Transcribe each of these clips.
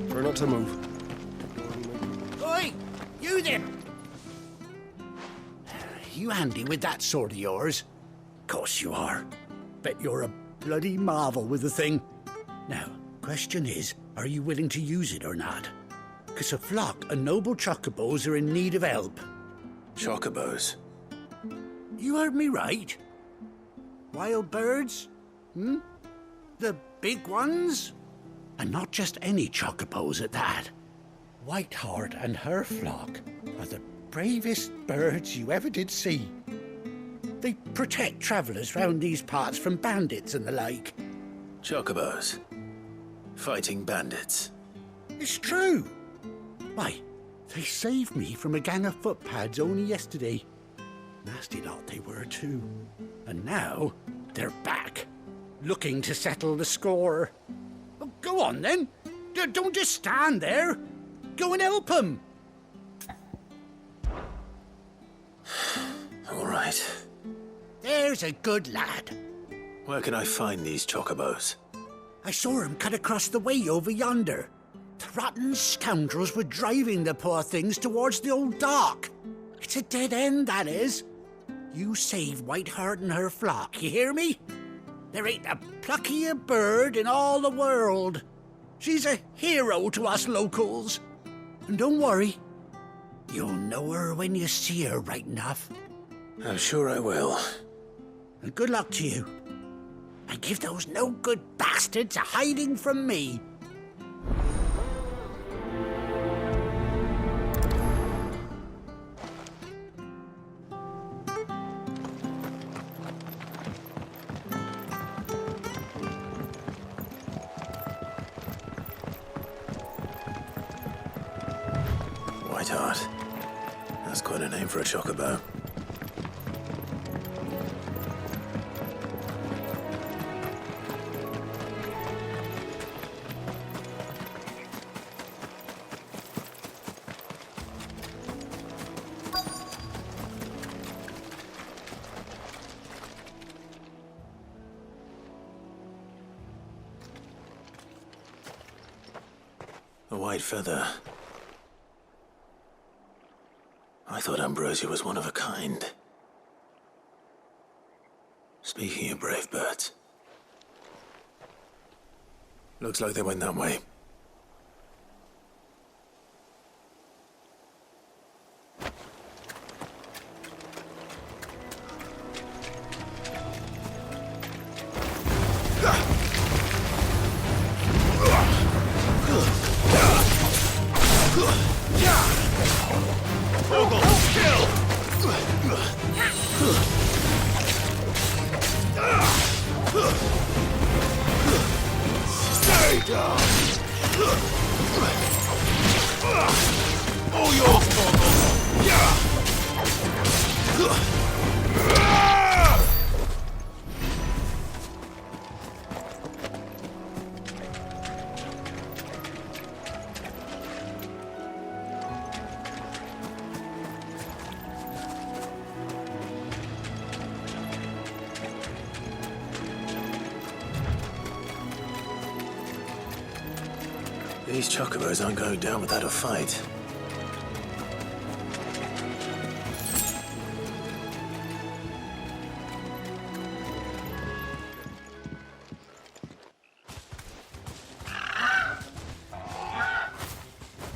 Try not to move. Oi! You there! You handy with that sword of yours? Course you are. Bet you're a bloody marvel with the thing. Now, question is, are you willing to use it or not? 'Cause a flock of noble chocobos are in need of help. Chocobos? You heard me right. Wild birds? The big ones? And not just any chocobos at that. Whiteheart and her flock are the bravest birds you ever did see. They protect travellers round these parts from bandits and the like. Chocobos? Fighting bandits? It's true. Why, they saved me from a gang of footpads only yesterday. Nasty lot they were too. And now they're back, looking to settle the score. Well, go on then. Don't just stand there. Go and help them. All right. There's a good lad. Where can I find these chocobos? I saw him cut across the way over yonder. The rotten scoundrels were driving the poor things towards the old dock. It's a dead end, that is. You save Whiteheart and her flock, you hear me? There ain't a pluckier bird in all the world. She's a hero to us locals. And don't worry, you'll know her when you see her right enough. I'm sure I will. And good luck to you. And give those no-good bastards a hiding from me. Whiteheart. That's quite a name for a chocobo. A white feather. I thought Ambrosia was one of a kind. Speaking of brave birds. Looks like they went that way. These chocobos aren't going down without a fight.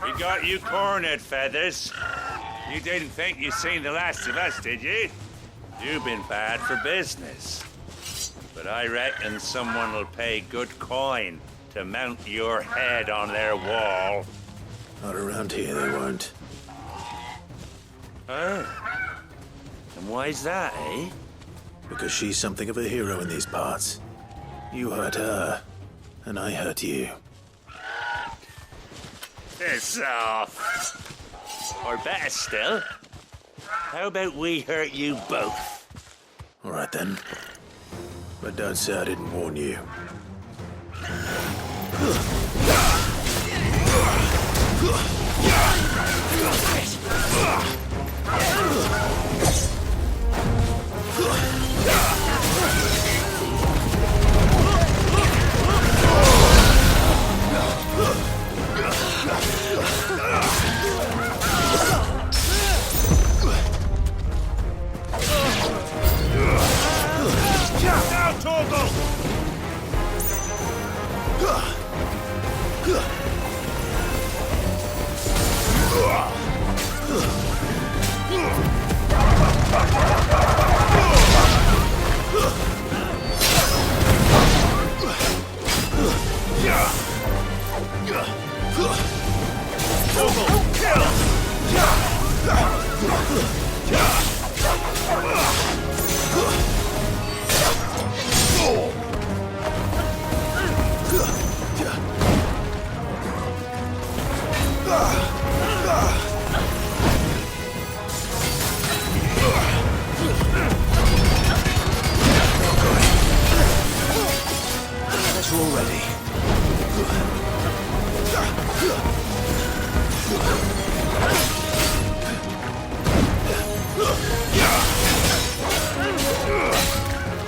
We got you cornered, Feathers. You didn't think you'd seen the last of us, did you? You've been bad for business. But I reckon someone will pay good coin to mount your head on their wall. Not around here, they won't. Oh. And why's that, eh? Because she's something of a hero in these parts. You hurt her, and I hurt you. Piss off. Or better still, how about we hurt you both? All right then. But don't say I didn't warn you.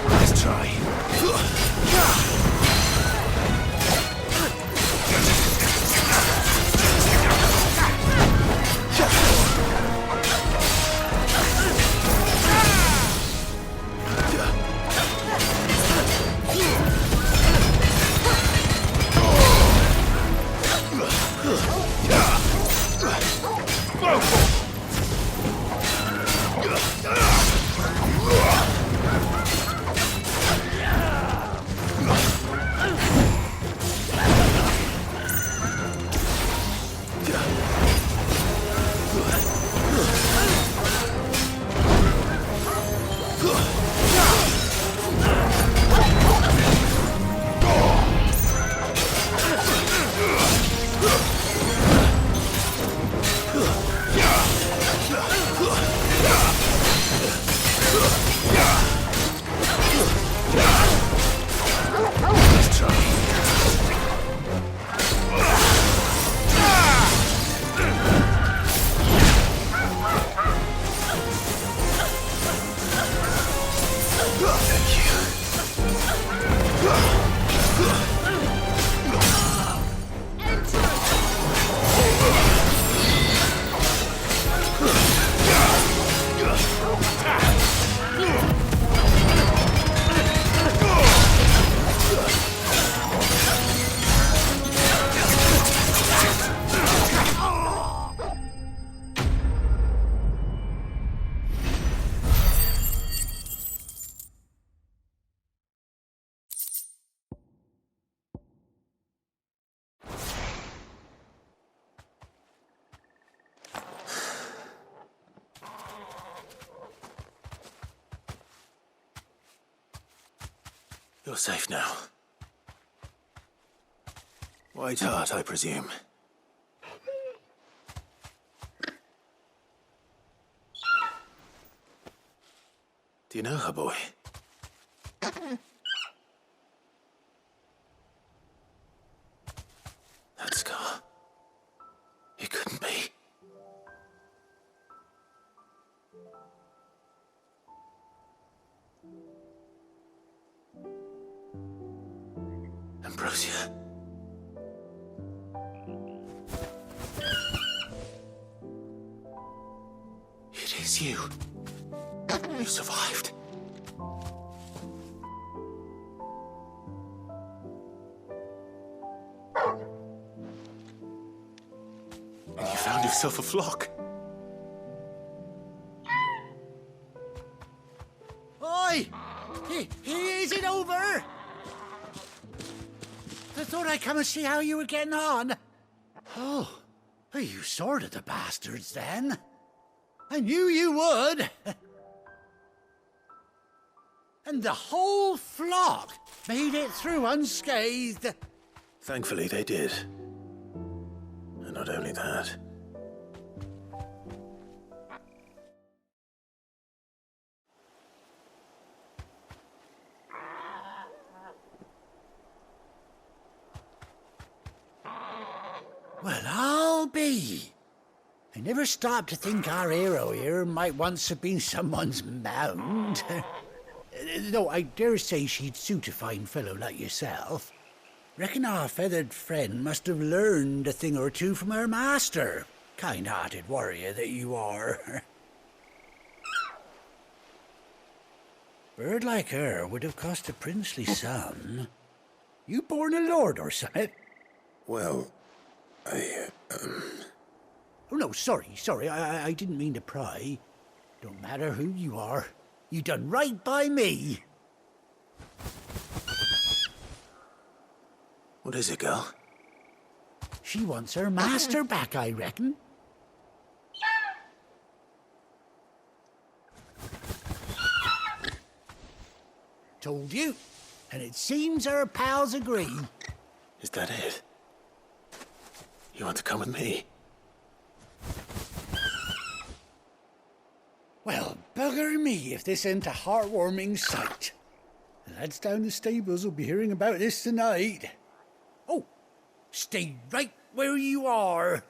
Let's try. You're safe now. White Hart, I presume. Do you know her, boy? That scar. It couldn't be. Ambrosia. It is you. You survived. And you found yourself a flock. Oi! Is it over? I thought I'd come and see how you were getting on. Oh, you sorted the bastards then. I knew you would. And the whole flock made it through unscathed. Thankfully, they did. And not only that. Well, I'll be. I never stopped to think our hero here might once have been someone's mount. Though I dare say she'd suit a fine fellow like yourself. Reckon our feathered friend must have learned a thing or two from her master. Kind-hearted warrior that you are. Bird like her would have cost a princely sum. You born a lord or something? Well, Oh, no, sorry. I didn't mean to pry. Don't matter who you are. You done right by me. What is it, girl? She wants her master back, I reckon. Told you. And it seems her pals agree. Is that it? You want to come with me? Well, bugger me if this ain't a heartwarming sight. The lads down the stables will be hearing about this tonight. Oh, stay right where you are.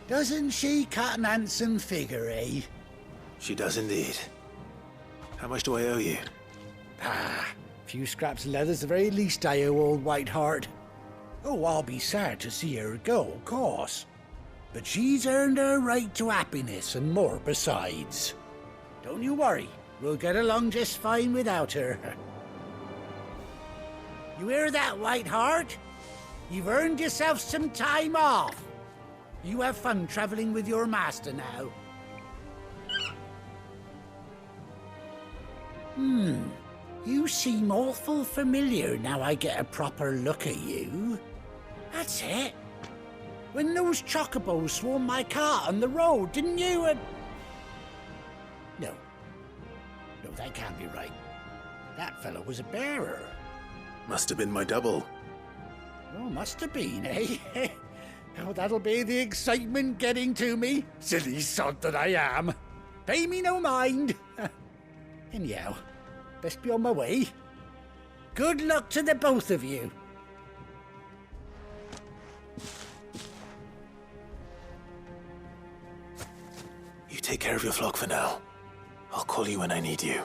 Doesn't she cut an handsome figure, eh? She does indeed. How much do I owe you? A few scraps of leather's the very least I owe old Whiteheart. Oh, I'll be sad to see her go, of course. But she's earned her right to happiness and more besides. Don't you worry, we'll get along just fine without her. You hear that, Whiteheart? You've earned yourself some time off. You have fun traveling with your master now. You seem awful familiar now I get a proper look at you. That's it. When those chocobos swarmed my cart on the road, didn't you? No, that can't be right. That fellow was a bearer. Must have been my double. Oh, must have been, eh? Oh, that'll be the excitement getting to me. Silly sod that I am. Pay me no mind. Anyhow, best be on my way. Good luck to the both of you. You take care of your flock for now. I'll call you when I need you.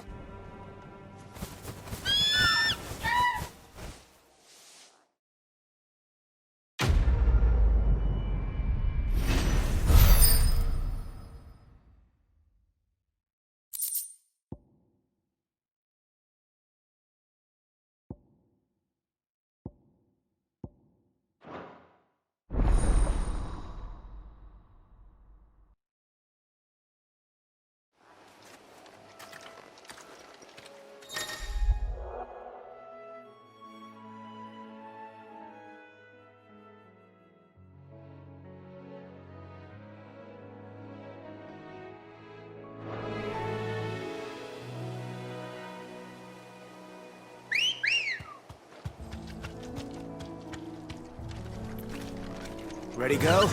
Ready, go?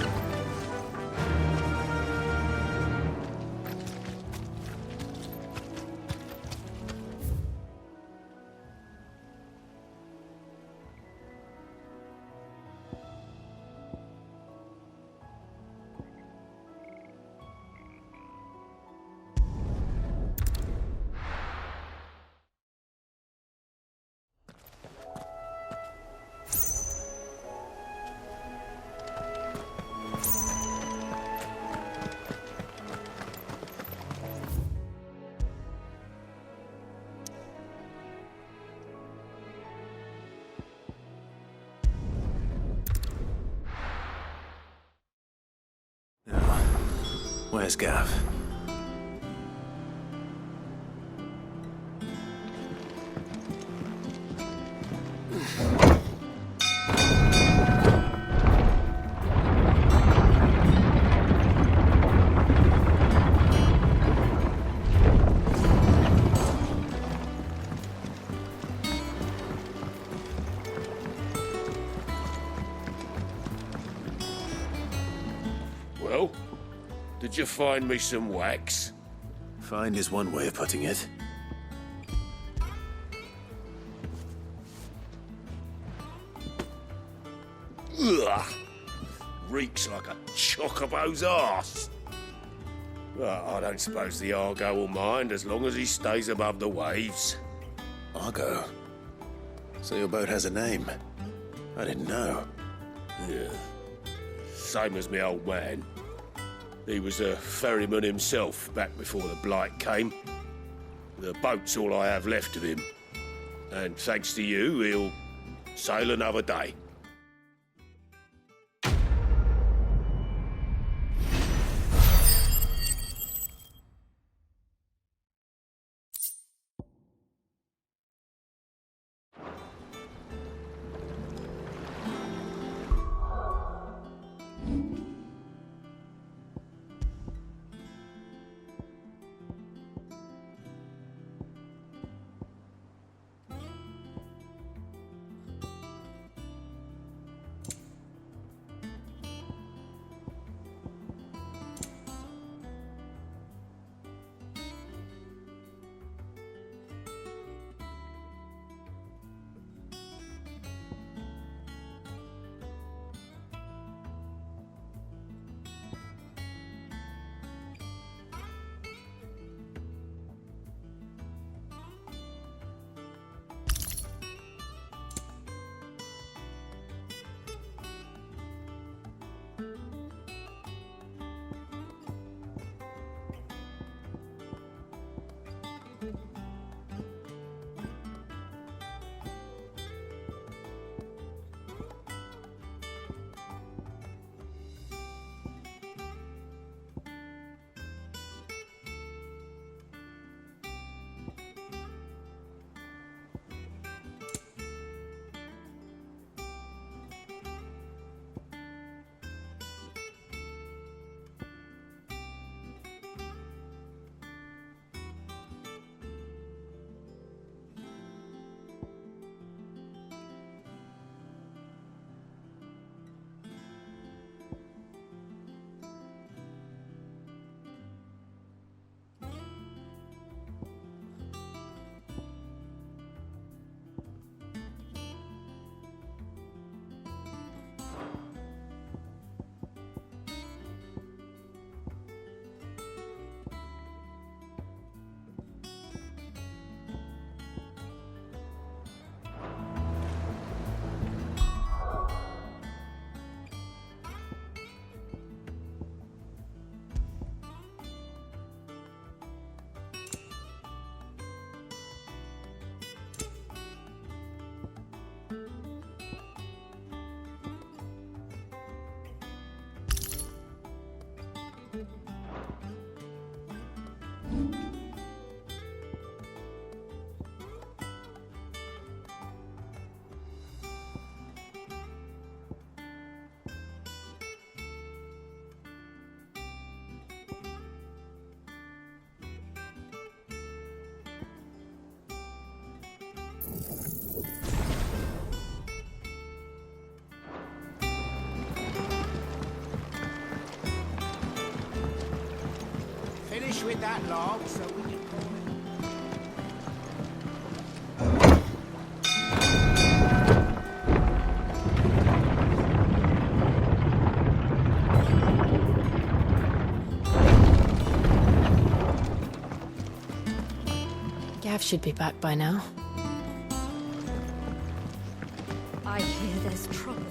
Where's Gav? Well, did you find me some wax? Find is one way of putting it. Ugh! Reeks like a chocobo's arse. Well, I don't suppose the Argo will mind as long as he stays above the waves. Argo. So your boat has a name. I didn't know. Yeah. Same as me old man. He was a ferryman himself back before the blight came. The boat's all I have left of him. And thanks to you, he'll sail another day. with that log so we can... Gav should be back by now. I hear there's trouble.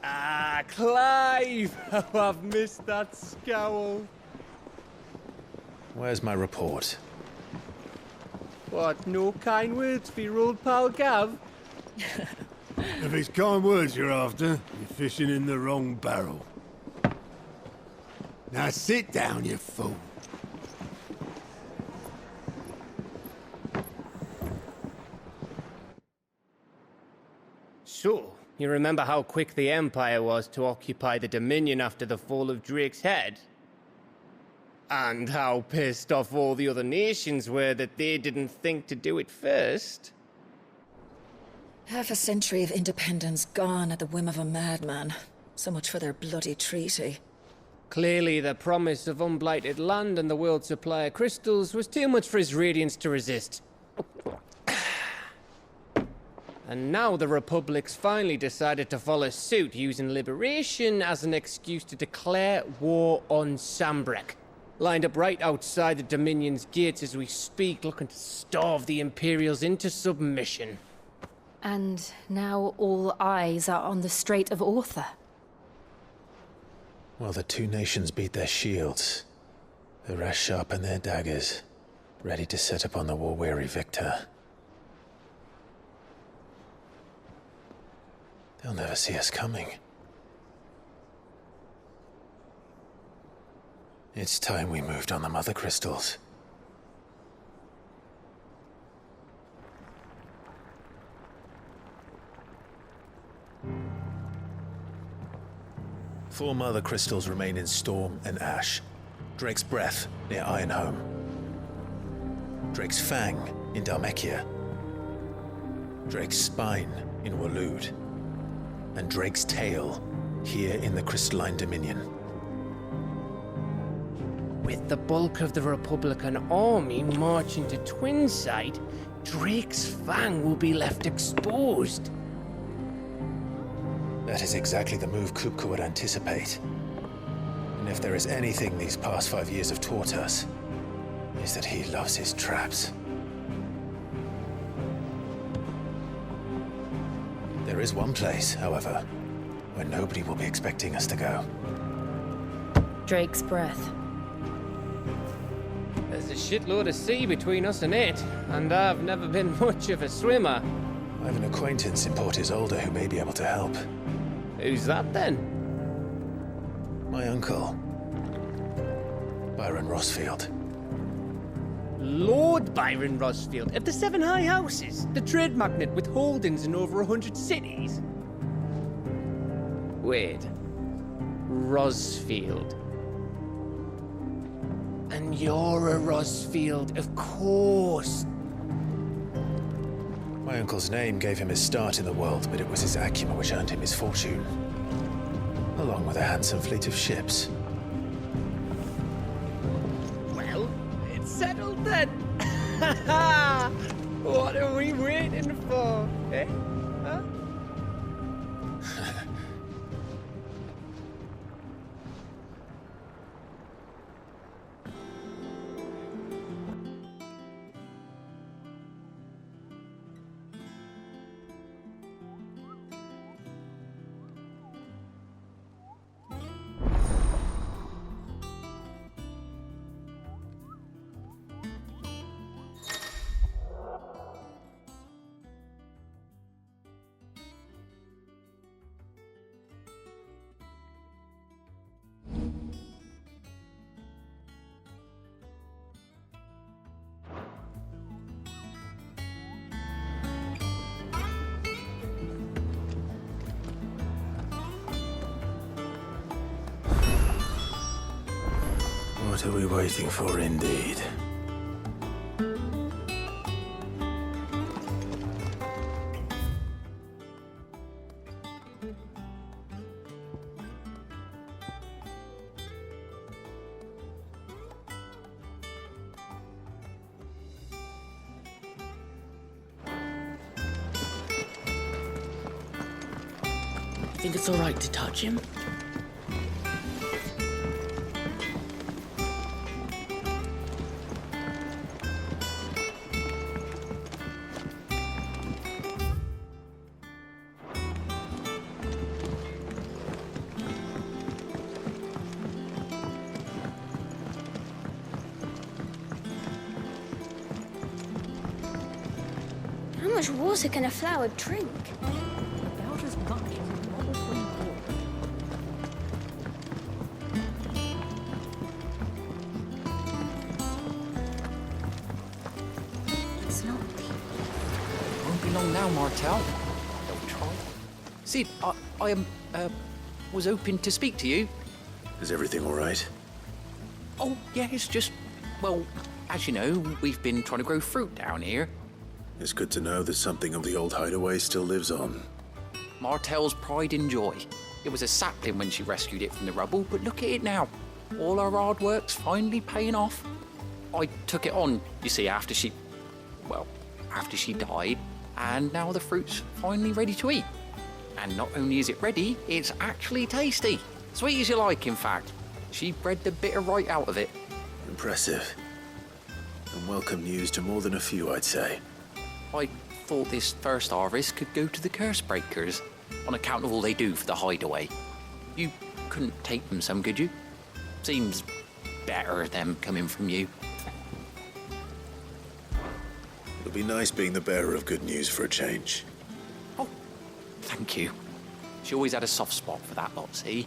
Ah, Clive! Oh, I've missed that scowl. Where's my report? What, no kind words for your old pal Gav? If it's kind words you're after, you're fishing in the wrong barrel. Now sit down, you fool. So, you remember how quick the Empire was to occupy the Dominion after the fall of Drake's head? And how pissed off all the other nations were that they didn't think to do it first? Half a century of independence gone at the whim of a madman. So much for their bloody treaty. Clearly, the promise of unblighted land and the world's supply of crystals was too much for his radiance to resist. And now the Republic's finally decided to follow suit, using liberation as an excuse to declare war on Sambrek. Lined up right outside the Dominion's gates as we speak, looking to starve the Imperials into submission. And now all eyes are on the Strait of Author. Well, the two nations beat their shields. The rest sharpen their daggers, ready to set upon the war-weary victor. They'll never see us coming. It's time we moved on the mother crystals. Four mother crystals remain in Storm and Ash. Drake's Breath near Ironhome. Drake's Fang in Dhalmekia. Drake's Spine in Waloed. And Drake's Tail here in the Crystalline Dominion. With the bulk of the Republican army marching to Twinside, Drake's Fang will be left exposed. That is exactly the move Kupka would anticipate. And if there is anything these past 5 years have taught us, is that he loves his traps. There is one place, however, where nobody will be expecting us to go. Drake's Breath. There's a shitload of sea between us and it, and I've never been much of a swimmer. I have an acquaintance in Port Isolde who may be able to help. Who's that then? My uncle, Byron Rossfield. Lord Byron Rossfield of the Seven High Houses, the trade magnate with holdings in over 100 cities. Wait, Rossfield. And you're a Rossfield, of course. My uncle's name gave him his start in the world, but it was his acumen which earned him his fortune, along with a handsome fleet of ships. Well, it's settled then. What are we waiting for, eh? Huh? What are we waiting for, indeed? Think it's all right to touch him? How much water can a flower drink? About as much as a model queen ball. It's not deep. Won't be long now, Martel. Don't try. Sid, I was hoping to speak to you. Is everything all right? Oh, yeah, it's just, well, as you know, we've been trying to grow fruit down here. It's good to know that something of the old hideaway still lives on. Martel's pride and joy. It was a sapling when she rescued it from the rubble, but look at it now. All our hard work's finally paying off. I took it on, you see, after she died, and now the fruit's finally ready to eat. And not only is it ready, it's actually tasty. Sweet as you like, in fact. She bred the bitter right out of it. Impressive. And welcome news to more than a few, I'd say. I thought this first harvest could go to the curse breakers, on account of all they do for the hideaway. You couldn't take them some, could you? Seems better them coming from you. It'll be nice being the bearer of good news for a change. Oh, thank you. She always had a soft spot for that lot, see?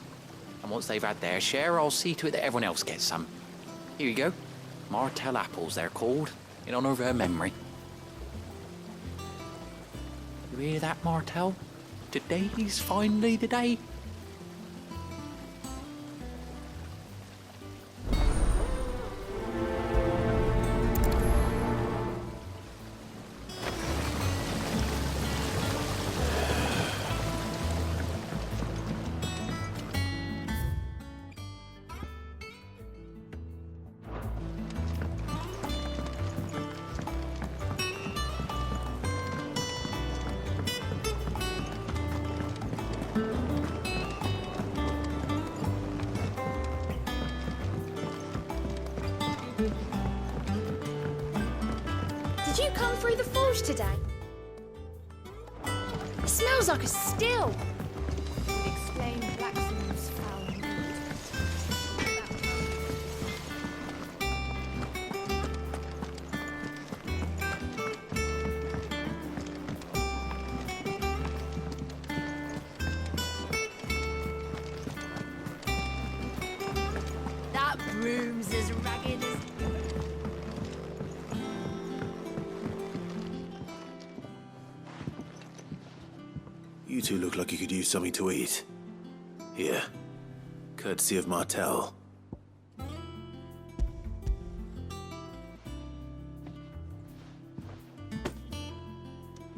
And once they've had their share, I'll see to it that everyone else gets some. Here you go. Martel apples, they're called, in honour of her memory. You hear that, Martel? Today's finally the day. Did you come through the forge today? It smells like a still. Would explain Blackson's foul mood. That broom's as ragged as... You two look like you could use something to eat. Here, courtesy of Martel.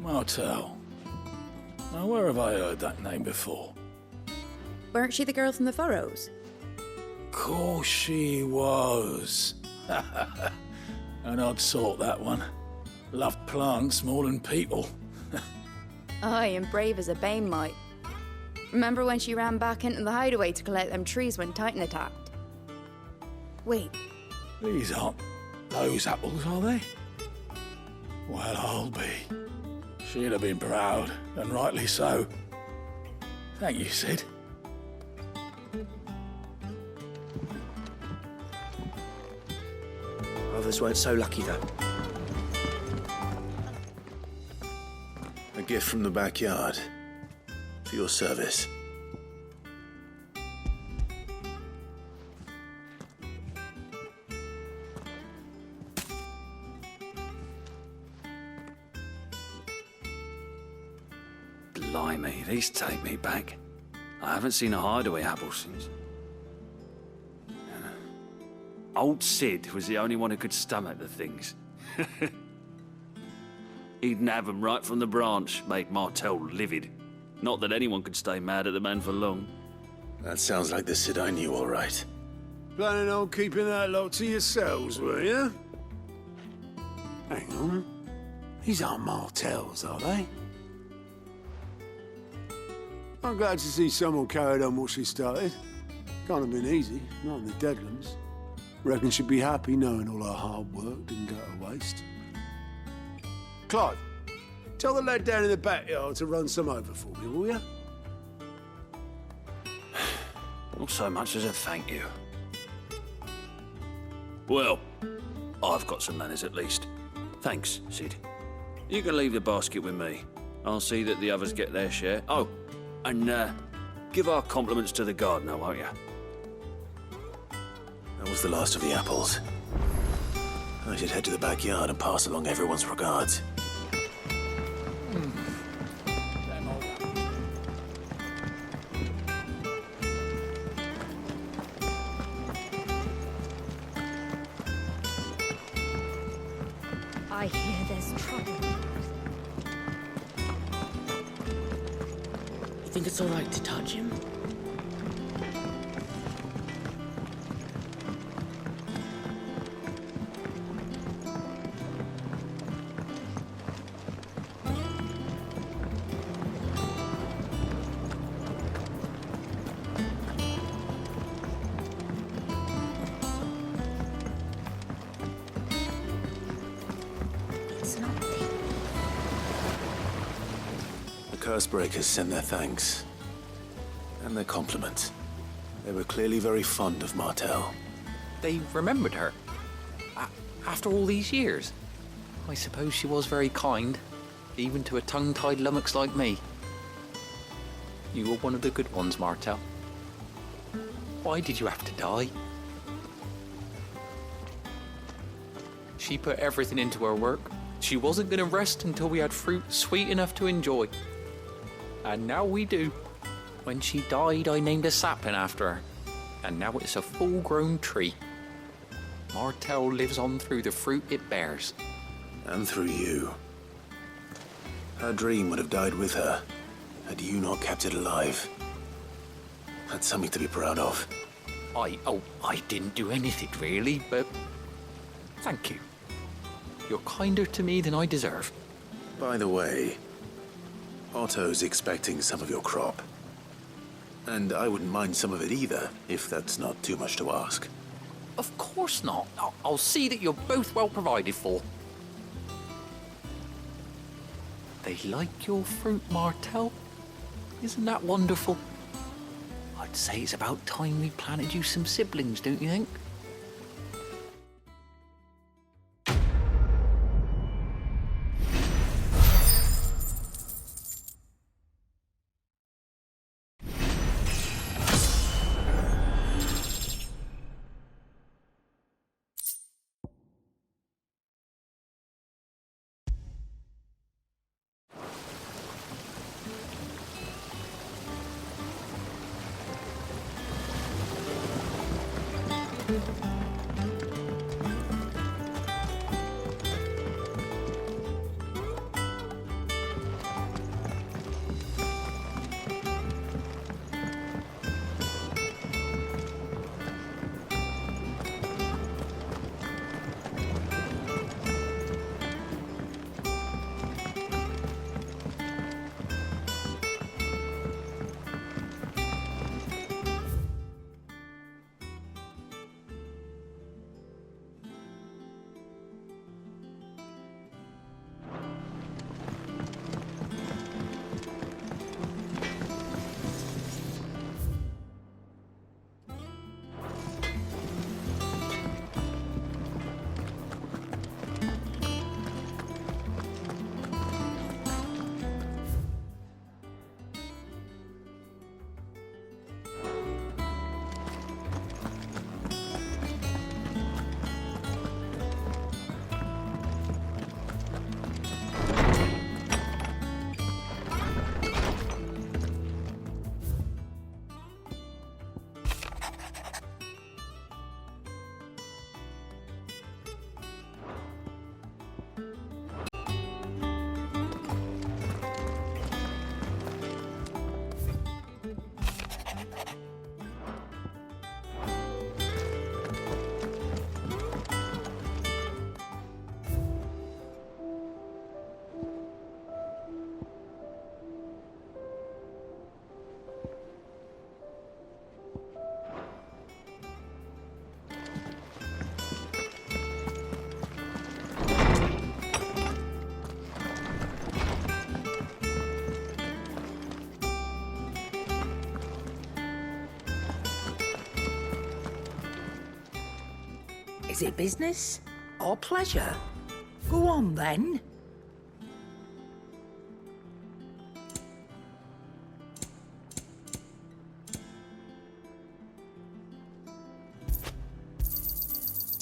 Martel. Now, where have I heard that name before? Weren't she the girl from the Furrows? Course she was. An odd sort, that one. Loved plants more than people. Aye, and brave as a bane might. Remember when she ran back into the hideaway to collect them trees when Titan attacked? Wait, These aren't those apples, are they? Well, I'll be. She'd have been proud, and rightly so. Thank you, Sid. Others weren't so lucky, though. A gift from the backyard. For your service. Blimey, these take me back. I haven't seen a hideaway apple since. Old Sid was the only one who could stomach the things. He'd nab them right from the branch, made Martel livid. Not that anyone could stay mad at the man for long. That sounds like the Sid I knew, all right. Planning on keeping that lot to yourselves, were you? Hang on. These aren't Martels, are they? I'm glad to see someone carried on what she started. Can't have been easy, not in the Deadlands. Reckon she'd be happy knowing all her hard work didn't go to waste. Clive, tell the lad down in the backyard to run some over for me, will you? Not so much as a thank you. Well, I've got some manners at least. Thanks, Sid. You can leave the basket with me. I'll see that the others get their share. Oh, and give our compliments to the gardener, won't you? That was the last of the apples. I should head to the backyard and pass along everyone's regards. I hear there's trouble. You think it's all right to touch him? Cursebreakers send their thanks. And their compliments. They were clearly very fond of Martel. They remembered her. After all these years. I suppose she was very kind, even to a tongue-tied lummox like me. You were one of the good ones, Martel. Why did you have to die? She put everything into her work. She wasn't going to rest until we had fruit sweet enough to enjoy. And now we do. When she died, I named a sapling after her. And now it's a full-grown tree. Martel lives on through the fruit it bears. And through you. Her dream would have died with her, had you not kept it alive. That's something to be proud of. I didn't do anything really, but thank you. You're kinder to me than I deserve. By the way, Otto's expecting some of your crop. And I wouldn't mind some of it either, if that's not too much to ask. Of course not. I'll see that you're both well provided for. They like your fruit, Martel. Isn't that wonderful? I'd say it's about time we planted you some siblings, don't you think? Is it business or pleasure? Go on, then.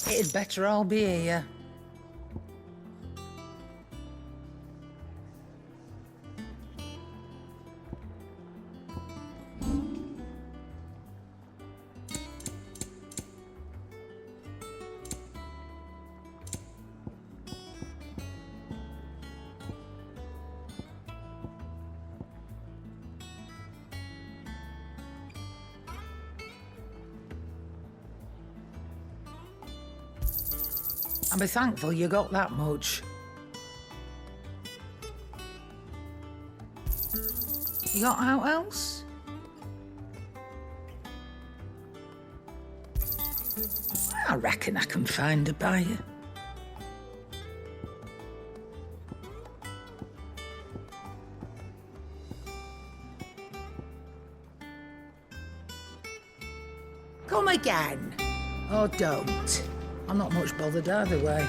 It'd better all be here. I'll be thankful you got that much. You got out else? I reckon I can find a buyer. Come again. Or don't. I'm not much bothered either way.